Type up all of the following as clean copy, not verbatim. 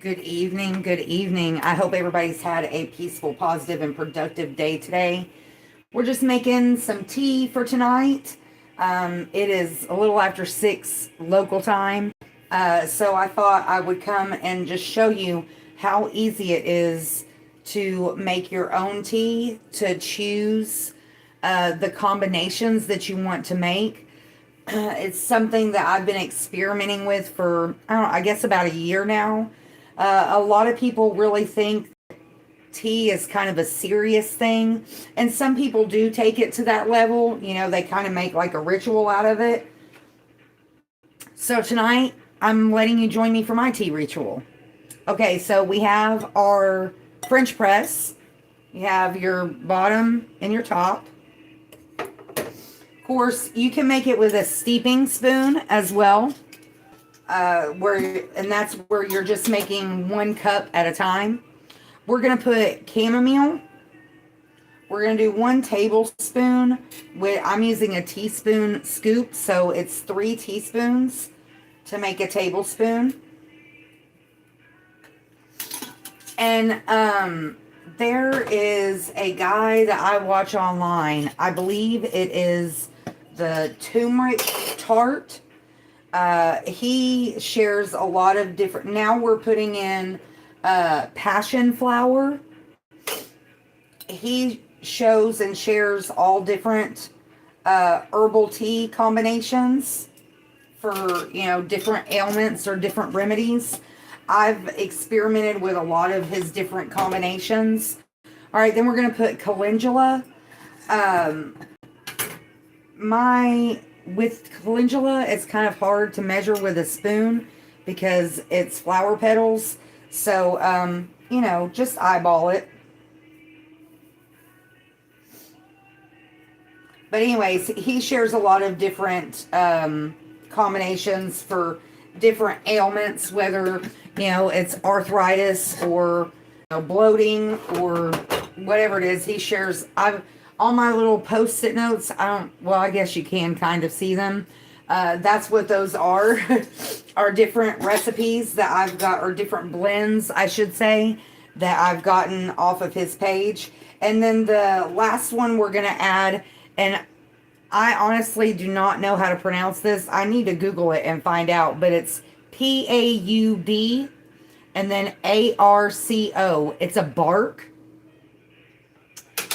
Good evening. Good evening. I hope everybody's had a peaceful, positive, and productive day today. We're just making some tea for tonight. It is a little after 6 local time. So I thought I would come and just show you how easy it is to make your own tea, to choose the combinations that you want to make. It's something that I've been experimenting with for, I don't know, I guess about a year now. A lot of people really think tea is kind of a serious thing, and some people do take it to that level. They kind of make like a ritual out of it. So tonight, I'm letting you join me for my tea ritual. Okay, so we have our French press. You have your bottom and your top. Of course, you can make it with a steeping spoon as well. And that's where you're just making 1 cup at a time. We're gonna put chamomile. We're gonna do 1 tablespoon. I'm using a teaspoon scoop, so it's 3 teaspoons to make a tablespoon. And there is a guy that I watch online. I believe it is the turmeric tart. He shares a lot of different. Now we're putting in passion flower. He shows and shares all different herbal tea combinations for different ailments or different remedies. I've experimented with a lot of his different combinations. All right, then we're going to put calendula. With calendula, it's kind of hard to measure with a spoon because it's flower petals. So, just eyeball it. But anyways, he shares a lot of different combinations for different ailments, whether, it's arthritis or bloating or whatever it is. He shares, all my little post-it notes, I guess you can kind of see them. That's what those are, are different recipes that I've got, or different blends, I should say, that I've gotten off of his page. And then the last one we're going to add, and I honestly do not know how to pronounce this. I need to Google it and find out, but it's PAUD and then ARCO. It's a bark.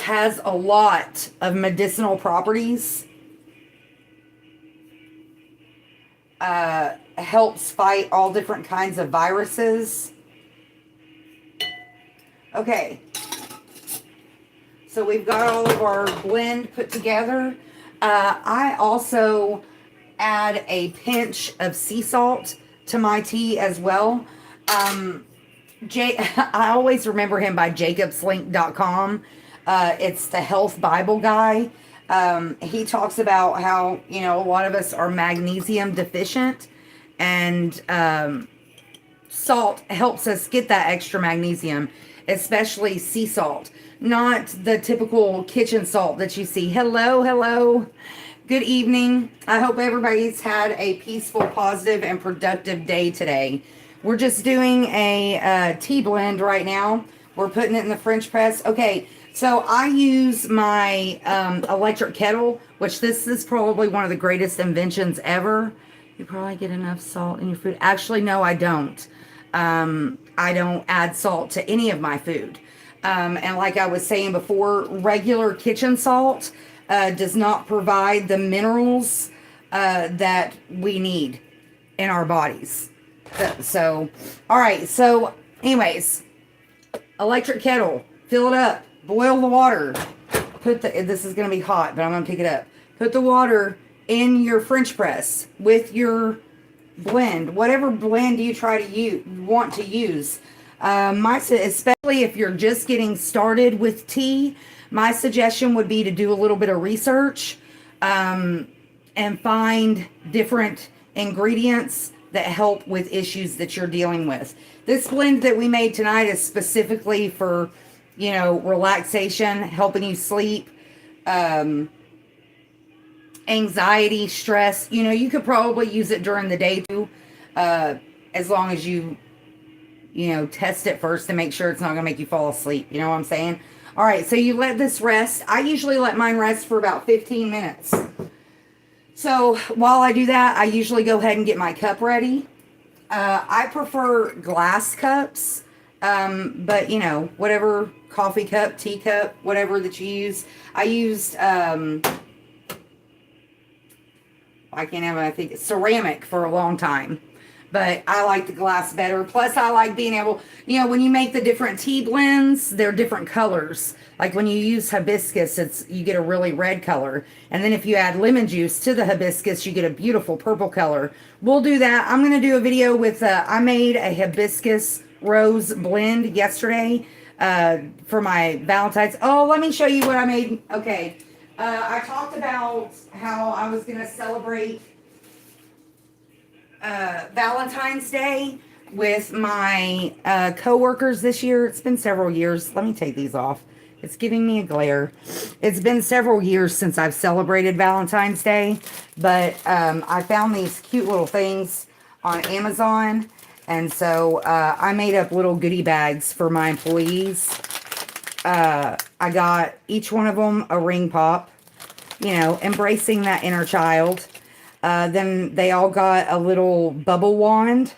Has a lot of medicinal properties. Helps fight all different kinds of viruses. Okay. So we've got all of our blend put together. I also add a pinch of sea salt to my tea as well. I always remember him by jacobslink.com. It's the health Bible guy. He talks about how, a lot of us are magnesium deficient, and salt helps us get that extra magnesium, especially sea salt, not the typical kitchen salt that you see. Hello. Good evening. I hope everybody's had a peaceful, positive, and productive day today. We're just doing a tea blend right now. We're putting it in the French press. Okay, so I use my electric kettle, which this is probably one of the greatest inventions ever. You probably get enough salt in your food. Actually, no, I don't. I don't add salt to any of my food. And like I was saying before, regular kitchen salt does not provide the minerals that we need in our bodies. So, all right. So, anyways, electric kettle, fill it up, boil the water. This is going to be hot, but I'm going to pick it up. Put the water in your French press with your blend, whatever blend you want to use. Especially if you're just getting started with tea, my suggestion would be to do a little bit of research and find different ingredients that help with issues that you're dealing with. This blend that we made tonight is specifically for, relaxation, helping you sleep, anxiety, stress. You could probably use it during the day too, as long as you test it first to make sure it's not going to make you fall asleep. You know what I'm saying? All right, so you let this rest. I usually let mine rest for about 15 minutes. So while I do that, I usually go ahead and get my cup ready. I prefer glass cups, but whatever, coffee cup, tea cup, whatever that you use. I used, I think it's ceramic for a long time, but I like the glass better. Plus I like being able, when you make the different tea blends, they're different colors. Like when you use hibiscus, you get a really red color. And then if you add lemon juice to the hibiscus, you get a beautiful purple color. We'll do that. I'm going to do a video with, I made a hibiscus rose blend yesterday, for my Valentine's. Oh, let me show you what I made. Okay. I talked about how I was going to celebrate Valentine's Day with my co-workers this year. It's been several years. Let me take these off. It's giving me a glare. It's been several years since I've celebrated Valentine's Day, but I found these cute little things on Amazon, and so I made up little goodie bags for my employees. I got each one of them a ring pop, embracing that inner child. Then they all got a little bubble wand.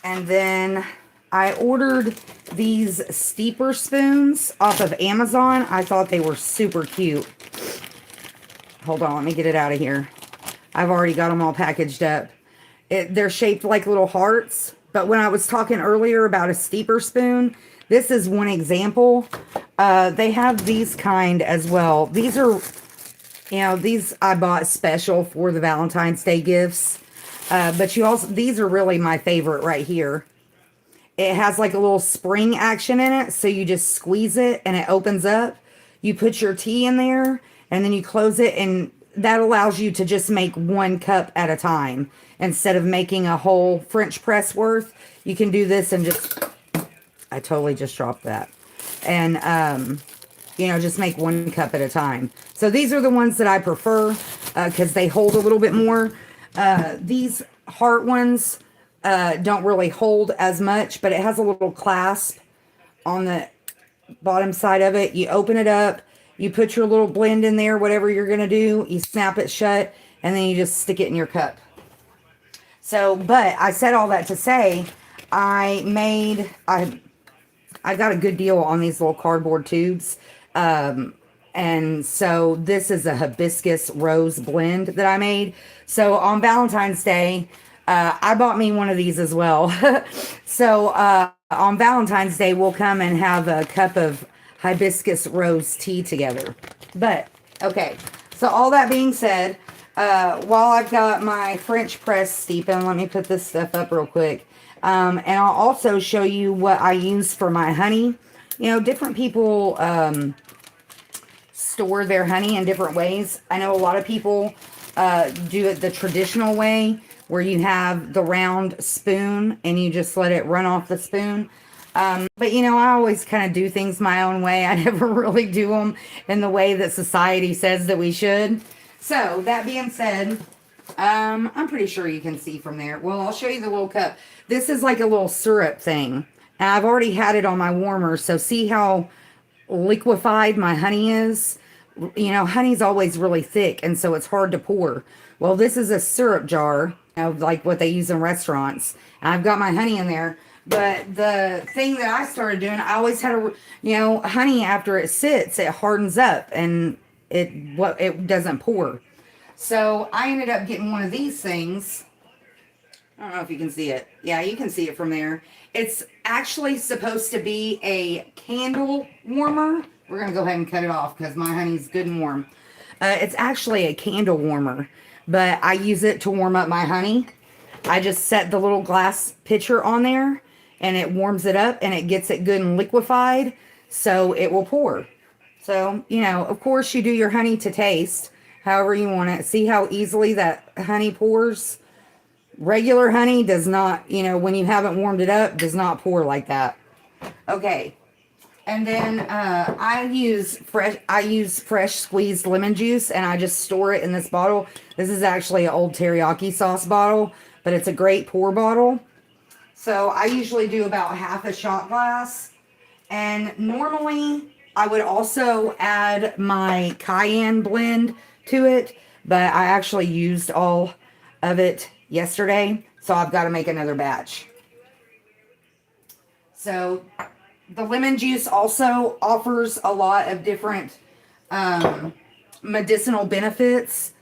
And then I ordered these steeper spoons off of Amazon. I thought they were super cute. Hold on, let me get it out of here. I've already got them all packaged up. They're shaped like little hearts. But when I was talking earlier about a steeper spoon, this is one example. They have these kind as well. These are, these I bought special for the Valentine's Day gifts. But these are really my favorite right here. It has like a little spring action in it. So you just squeeze it and it opens up. You put your tea in there and then you close it, and that allows you to just make one cup at a time. Instead of making a whole French press worth, you can do this and just... I totally just dropped that. And, just make one cup at a time. So these are the ones that I prefer because they hold a little bit more. These heart ones don't really hold as much, but it has a little clasp on the bottom side of it. You open it up, you put your little blend in there, whatever you're going to do, you snap it shut, and then you just stick it in your cup. So, but I said all that to say, I got a good deal on these little cardboard tubes. And so this is a hibiscus rose blend that I made. So on Valentine's Day, I bought me one of these as well. So on Valentine's Day, we'll come and have a cup of hibiscus rose tea together. But, okay. So all that being said, while I've got my French press steeping, let me put this stuff up real quick. And I'll also show you what I use for my honey. Different people store their honey in different ways. I know a lot of people do it the traditional way, where you have the round spoon and you just let it run off the spoon. But I always kind of do things my own way. I never really do them in the way that society says that we should. So that being said, I'm pretty sure you can see from there. Well, I'll show you the little cup. This is like a little syrup thing. And I've already had it on my warmer. So see how liquefied my honey is? Honey's always really thick, and so it's hard to pour. Well, this is a syrup jar, like what they use in restaurants. And I've got my honey in there. But the thing that I started doing, I always had honey after it sits, it hardens up and it doesn't pour. So I ended up getting one of these things. I don't know if you can see it. Yeah, you can see it from there. It's actually supposed to be a candle warmer. We're going to go ahead and cut it off because my honey's good and warm. It's actually a candle warmer, but I use it to warm up my honey. I just set the little glass pitcher on there and it warms it up and it gets it good and liquefied so it will pour. So, of course you do your honey to taste however you want it. See how easily that honey pours? Regular honey does not, when you haven't warmed it up, does not pour like that. Okay. And then I use fresh squeezed lemon juice, and I just store it in this bottle. This is actually an old teriyaki sauce bottle, but it's a great pour bottle. So I usually do about half a shot glass. And normally I would also add my cayenne blend to it, but I actually used all of it yesterday, so I've got to make another batch. So the lemon juice also offers a lot of different medicinal benefits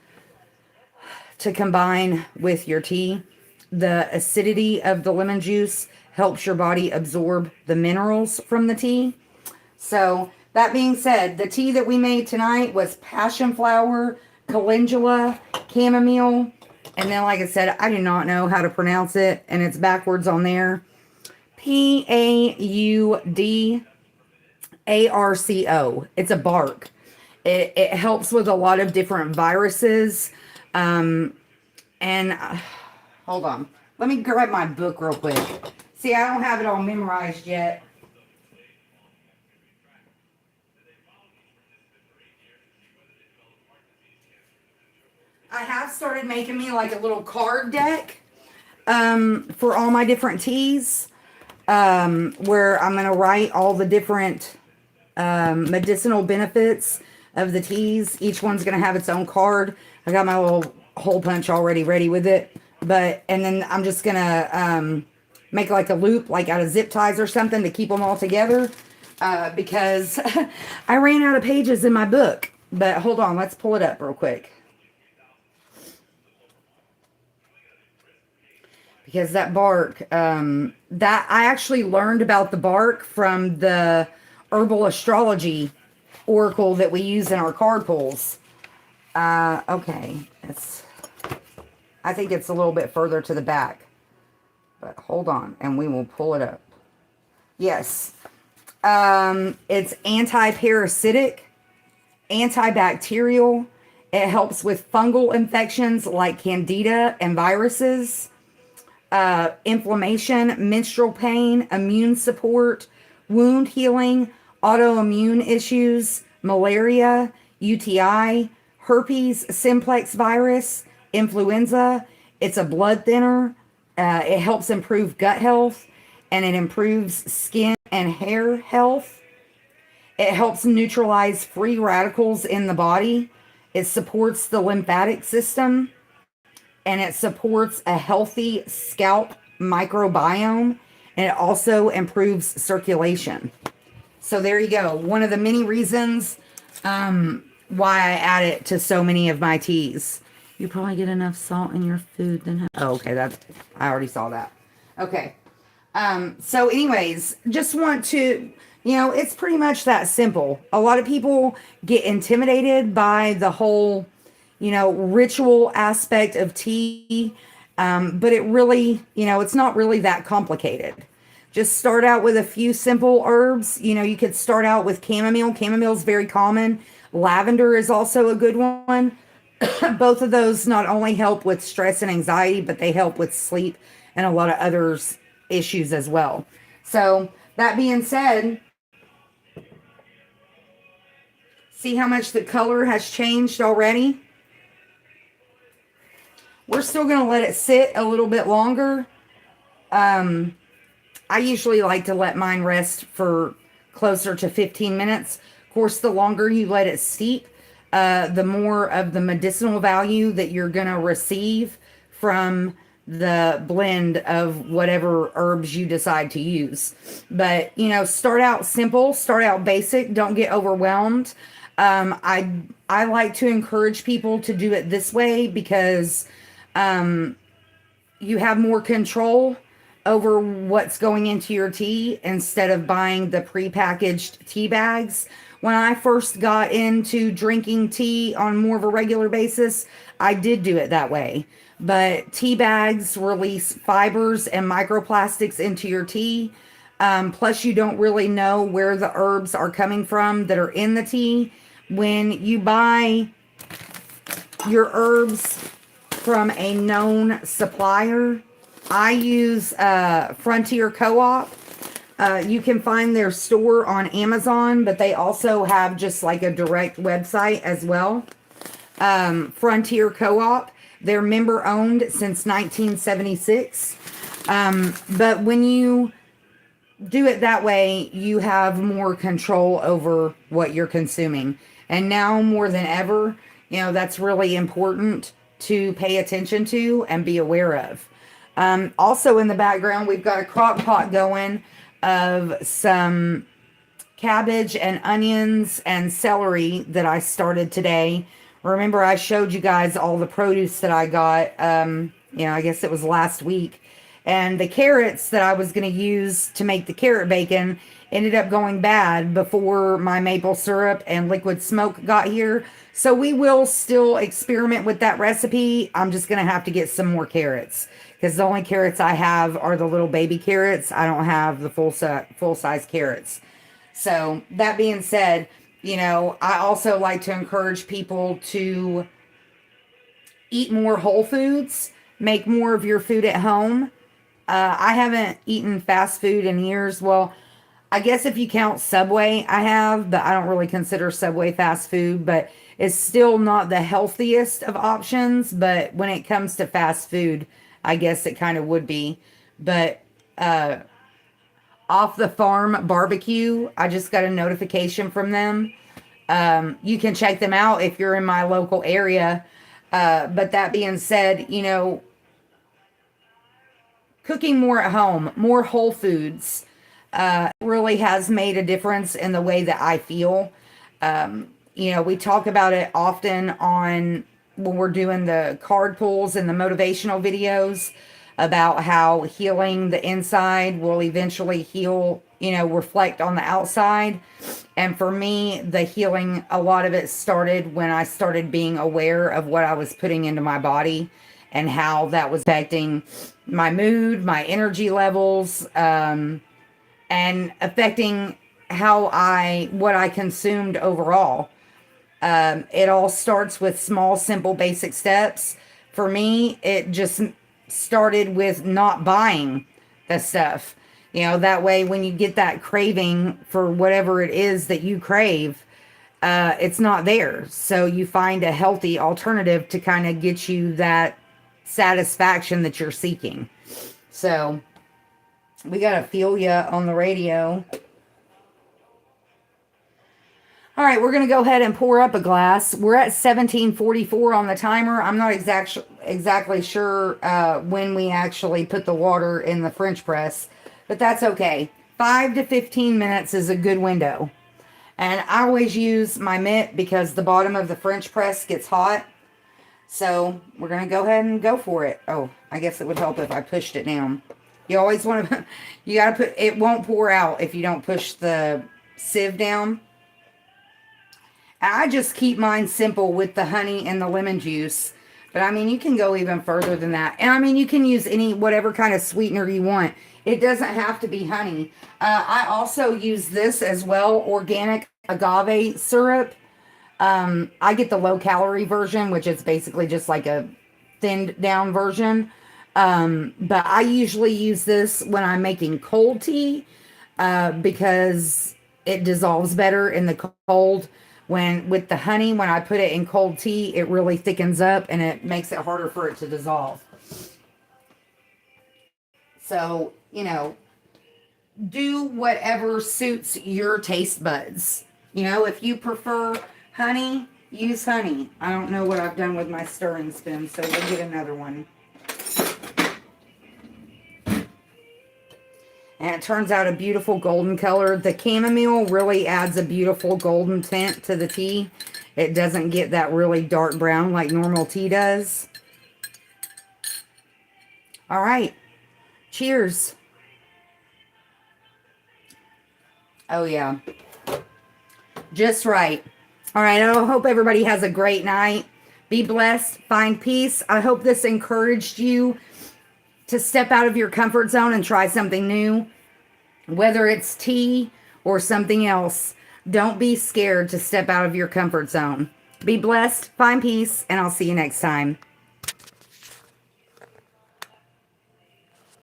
to combine with your tea. The acidity of the lemon juice helps your body absorb the minerals from the tea. So that being said, the tea that we made tonight was passion flower, calendula, chamomile, and then like I said, I do not know how to pronounce it, and it's backwards on there. Paudarco. It's a bark. It helps with a lot of different viruses. And hold on. Let me grab my book real quick. See, I don't have it all memorized yet. I have started making me like a little card deck for all my different teas, where I'm going to write all the different medicinal benefits of the teas. Each one's going to have its own card. I got my little hole punch already ready with it. And then I'm just going to make like a loop, like out of zip ties or something to keep them all together, because I ran out of pages in my book. But hold on, let's pull it up real quick. Because that bark, that I actually learned about the bark from the herbal astrology oracle that we use in our card pulls. Okay, I think it's a little bit further to the back, but hold on, and we will pull it up. Yes, it's anti-parasitic, antibacterial. It helps with fungal infections like candida and viruses. Inflammation, menstrual pain, immune support, wound healing, autoimmune issues, malaria, UTI, herpes simplex virus, influenza. It's a blood thinner. It helps improve gut health, and it improves skin and hair health. It helps neutralize free radicals in the body. It supports the lymphatic system. And it supports a healthy scalp microbiome, and it also improves circulation. So there you go. One of the many reasons why I add it to so many of my teas. You probably get enough salt in your food. Then oh, okay, I already saw that. Okay. So anyways, just want to, it's pretty much that simple. A lot of people get intimidated by the whole ritual aspect of tea. But it really, it's not really that complicated. Just start out with a few simple herbs. You could start out with chamomile. Chamomile is very common. Lavender is also a good one. Both of those not only help with stress and anxiety, but they help with sleep and a lot of other issues as well. So that being said, see how much the color has changed already? We're still going to let it sit a little bit longer. I usually like to let mine rest for closer to 15 minutes. Of course, the longer you let it steep, the more of the medicinal value that you're going to receive from the blend of whatever herbs you decide to use. But, start out simple, start out basic, don't get overwhelmed. I like to encourage people to do it this way because you have more control over what's going into your tea instead of buying the prepackaged tea bags. When I first got into drinking tea on more of a regular basis, I did do it that way. But tea bags release fibers and microplastics into your tea. Plus, you don't really know where the herbs are coming from that are in the tea. When you buy your herbs from a known supplier, I use Frontier Co-op. You can find their store on Amazon, but they also have just like a direct website as well. Frontier Co-op. They're member owned since 1976. But when you do it that way, you have more control over what you're consuming. And now more than ever, that's really important to pay attention to and be aware of. Also in the background, we've got a crock pot going of some cabbage and onions and celery that I started today. Remember, I showed you guys all the produce that I got, I guess it was last week. And the carrots that I was going to use to make the carrot bacon ended up going bad before my maple syrup and liquid smoke got here. So we will still experiment with that recipe. I'm just going to have to get some more carrots because the only carrots I have are the little baby carrots. I don't have the full size carrots. So that being said, I also like to encourage people to eat more whole foods, make more of your food at home. I haven't eaten fast food in years. Well, I guess if you count Subway, I have, but I don't really consider Subway fast food, but it's still not the healthiest of options. But when it comes to fast food, I guess it kind of would be. But Off the Farm Barbecue, I just got a notification from them. You can check them out if you're in my local area. But that being said, cooking more at home, more whole foods, really has made a difference in the way that I feel. We talk about it often when we're doing the card pulls and the motivational videos about how healing the inside will eventually reflect on the outside. And for me, the healing, a lot of it started when I started being aware of what I was putting into my body and how that was affecting my mood, my energy levels, and affecting what I consumed overall. It all starts with small, simple, basic steps. For me, it just started with not buying the stuff. That way when you get that craving for whatever it is that you crave, it's not there. So you find a healthy alternative to kind of get you that satisfaction that you're seeking. So we got Ophelia on the radio. All right, we're going to go ahead and pour up a glass. We're at 1744 on the timer. I'm not exactly sure when we actually put the water in the French press, but that's okay. 5 to 15 minutes is a good window. And I always use my mitt because the bottom of the French press gets hot. So we're going to go ahead and go for it. Oh, I guess it would help if I pushed it down. You always want to, you got to it won't pour out if you don't push the sieve down. I just keep mine simple with the honey and the lemon juice. But I mean, you can go even further than that. And I mean, you can use whatever kind of sweetener you want. It doesn't have to be honey. I also use this as well, organic agave syrup. I get the low calorie version, which is basically just like a thinned down version. But I usually use this when I'm making cold tea, because it dissolves better in the cold. With the honey, when I put it in cold tea, it really thickens up and it makes it harder for it to dissolve. So, do whatever suits your taste buds. If you prefer honey, use honey. I don't know what I've done with my stirring spoon, so we'll get another one. And it turns out a beautiful golden color. The chamomile really adds a beautiful golden tint to the tea. It doesn't get that really dark brown like normal tea does. All right. Cheers. Oh, yeah. Just right. All right. I hope everybody has a great night. Be blessed. Find peace. I hope this encouraged you to step out of your comfort zone and try something new, whether it's tea or something else. Don't be scared to step out of your comfort zone. Be blessed, find peace, and I'll see you next time.